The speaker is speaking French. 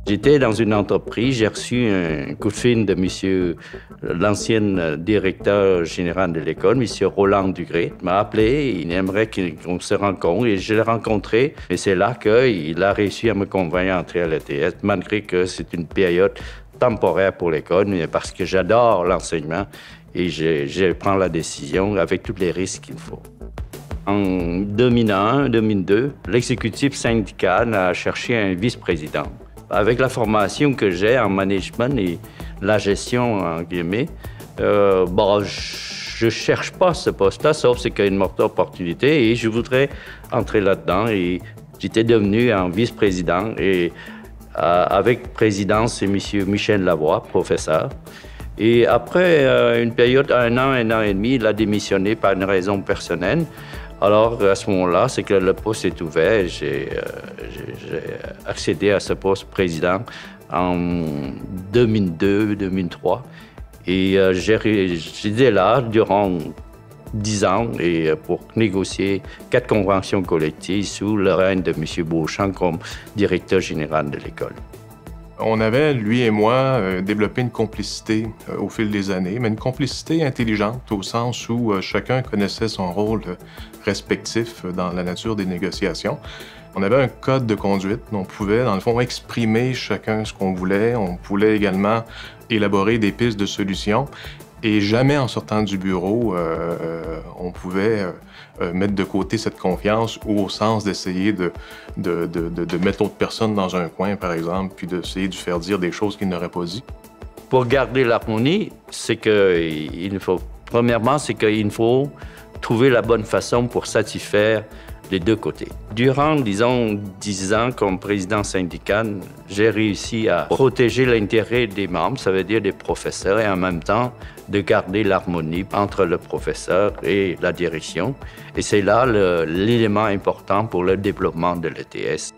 J'étais dans une entreprise, j'ai reçu un coup de fil de l'ancien directeur général de l'école, M. Roland Dugré. Il m'a appelé, il aimerait qu'on se rencontre et je l'ai rencontré. Et c'est là qu'il a réussi à me convaincre d'entrer à l'ETS, malgré que c'est une période temporaire pour l'école, mais parce que j'adore l'enseignement et je prends la décision avec tous les risques qu'il faut. En 2001-2002, l'exécutif syndical a cherché un vice-président. Avec la formation que j'ai en management et la gestion, en guillemets, je cherche pas ce poste-là, sauf c'est qu'il y a une morte opportunité et je voudrais entrer là-dedans. Et j'étais devenu un vice-président et avec présidence, c'est M. Michel Lavoie, professeur. Et après une période, un an et demi, il a démissionné par une raison personnelle. Alors, à ce moment-là, c'est que le poste est ouvert. J'ai accédé à ce poste président en 2002-2003. Et j'étais là durant 10 ans et pour négocier 4 conventions collectives sous le règne de M. Beauchamp comme directeur général de l'école. On avait, lui et moi, développé une complicité au fil des années, mais une complicité intelligente au sens où chacun connaissait son rôle respectif dans la nature des négociations. On avait un code de conduite, on pouvait, dans le fond, exprimer chacun ce qu'on voulait. On pouvait également élaborer des pistes de solutions. Et jamais en sortant du bureau, on pouvait mettre de côté cette confiance ou au sens d'essayer de mettre l'autre personne dans un coin, par exemple, puis d'essayer de faire dire des choses qu'il n'aurait pas dit. Pour garder l'harmonie, c'est qu'il faut, premièrement, c'est qu'il faut trouver la bonne façon pour satisfaire les deux côtés. Durant, disons, 10 ans comme président syndical, j'ai réussi à protéger l'intérêt des membres, ça veut dire des professeurs, et en même temps de garder l'harmonie entre le professeur et la direction. Et c'est là l'élément important pour le développement de l'ETS.